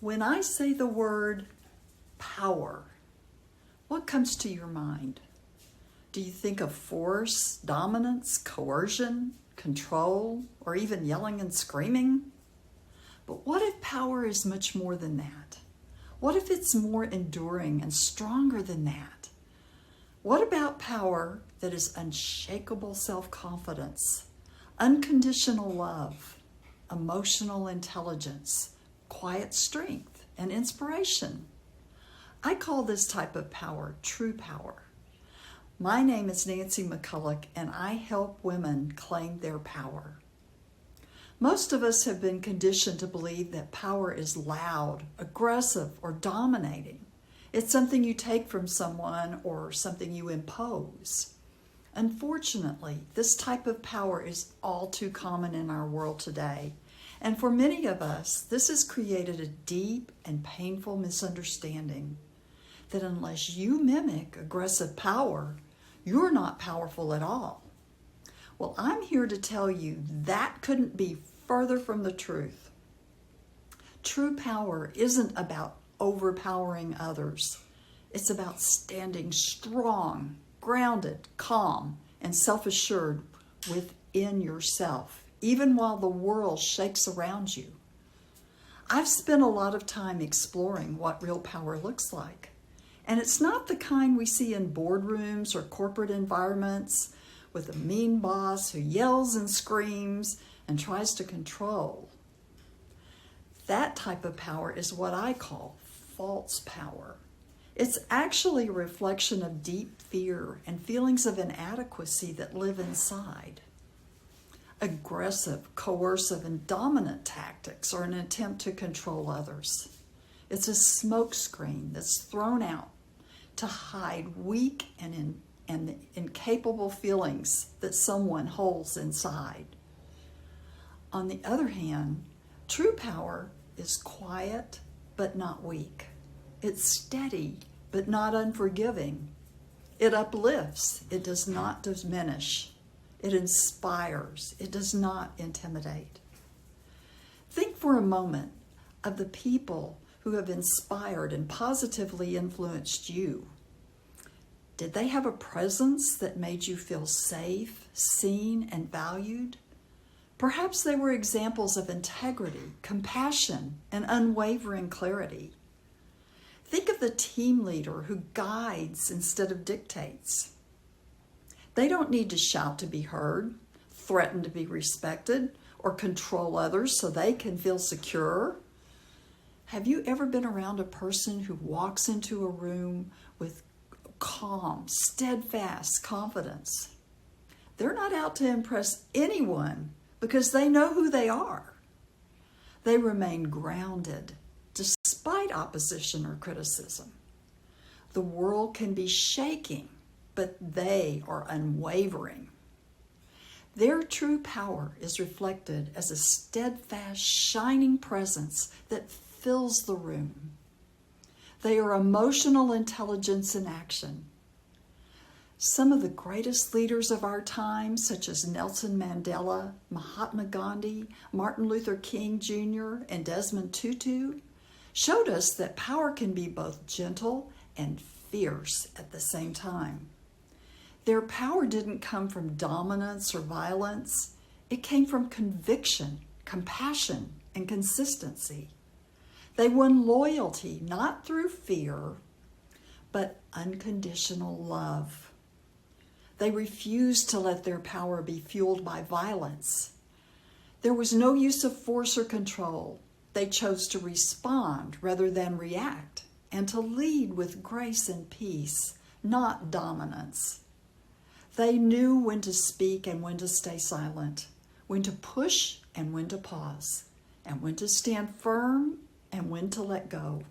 When I say the word power, what comes to your mind? Do you think of force, dominance, coercion, control, or even yelling and screaming? But what if power is much more than that? What if it's more enduring and stronger than that? What about power that is unshakable self-confidence, unconditional love, emotional intelligence, quiet strength, and inspiration? I call this type of power true power. My name is Nancy McCulloch, and I help women claim their power. Most of us have been conditioned to believe that power is loud, aggressive, or dominating. It's something you take from someone or something you impose. Unfortunately, this type of power is all too common in our world today. And for many of us, this has created a deep and painful misunderstanding that unless you mimic aggressive power, you're not powerful at all. Well, I'm here to tell you that couldn't be further from the truth. True power isn't about overpowering others. It's about standing strong, grounded, calm, and self-assured within yourself, even while the world shakes around you. I've spent a lot of time exploring what real power looks like. And it's not the kind we see in boardrooms or corporate environments with a mean boss who yells and screams and tries to control. That type of power is what I call false power. It's actually a reflection of deep fear and feelings of inadequacy that live inside. Aggressive, coercive, and dominant tactics are an attempt to control others. It's a smokescreen that's thrown out to hide weak and incapable feelings that someone holds inside. On the other hand, true power is quiet but not weak. It's steady but not unforgiving. It uplifts. It does not diminish. It inspires. It does not intimidate. Think for a moment of the people who have inspired and positively influenced you. Did they have a presence that made you feel safe, seen, and valued? Perhaps they were examples of integrity, compassion, and unwavering clarity. Think of the team leader who guides instead of dictates. They don't need to shout to be heard, threaten to be respected, or control others so they can feel secure. Have you ever been around a person who walks into a room with calm, steadfast confidence? They're not out to impress anyone because they know who they are. They remain grounded despite opposition or criticism. The world can be shaking, but they are unwavering. Their true power is reflected as a steadfast, shining presence that fills the room. They are emotional intelligence in action. Some of the greatest leaders of our time, such as Nelson Mandela, Mahatma Gandhi, Martin Luther King Jr., and Desmond Tutu, showed us that power can be both gentle and fierce at the same time. Their power didn't come from dominance or violence. It came from conviction, compassion, and consistency. They won loyalty not through fear, but unconditional love. They refused to let their power be fueled by violence. There was no use of force or control. They chose to respond rather than react, and to lead with grace and peace, not dominance. They knew when to speak and when to stay silent, when to push and when to pause, and when to stand firm and when to let go.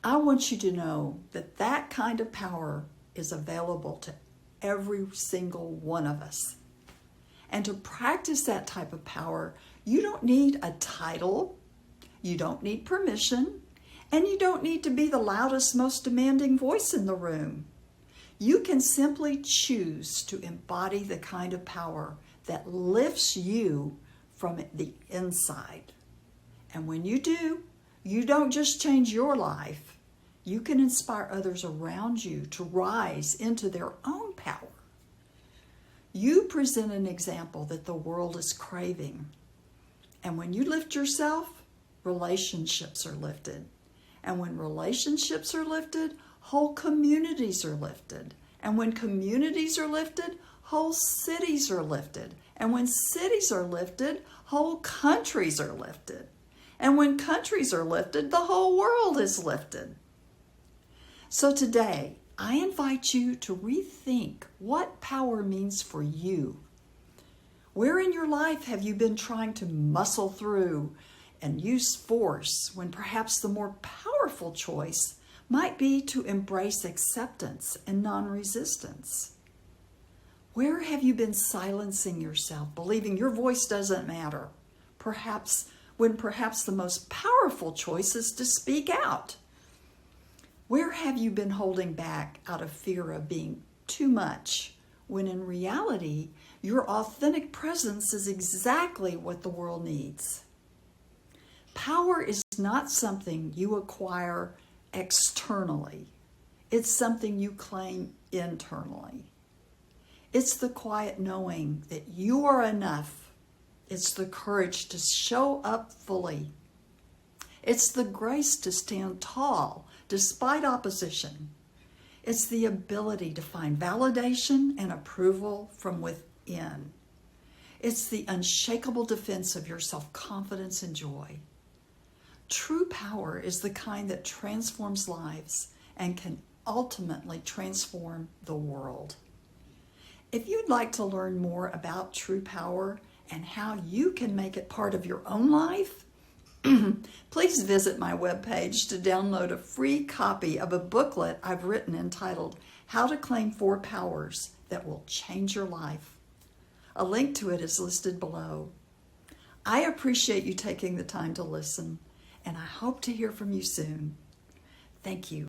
I want you to know that that kind of power is available to every single one of us. And to practice that type of power, you don't need a title, you don't need permission, and you don't need to be the loudest, most demanding voice in the room. You can simply choose to embody the kind of power that lifts you from the inside. And when you do, you don't just change your life. You can inspire others around you to rise into their own power. You present an example that the world is craving. And when you lift yourself, relationships are lifted. And when relationships are lifted, whole communities are lifted. And when communities are lifted, whole cities are lifted. And when cities are lifted, whole countries are lifted. And when countries are lifted, the whole world is lifted. So today, I invite you to rethink what power means for you. Where in your life have you been trying to muscle through and use force when perhaps the more powerful choice might be to embrace acceptance and non-resistance? Where have you been silencing yourself, believing your voice doesn't matter? Perhaps the most powerful choice is to speak out. Where have you been holding back out of fear of being too much, when in reality, your authentic presence is exactly what the world needs? Power is not something you acquire externally. It's something you claim internally. It's the quiet knowing that you are enough. It's the courage to show up fully. It's the grace to stand tall despite opposition. It's the ability to find validation and approval from within. It's the unshakable defense of your self-confidence and joy. True power is the kind that transforms lives and can ultimately transform the world. If you'd like to learn more about true power and how you can make it part of your own life, please visit my webpage to download a free copy of a booklet I've written entitled How to Claim 4 Powers That Will Change Your Life. A link to it is listed below. I appreciate you taking the time to listen, and I hope to hear from you soon. Thank you.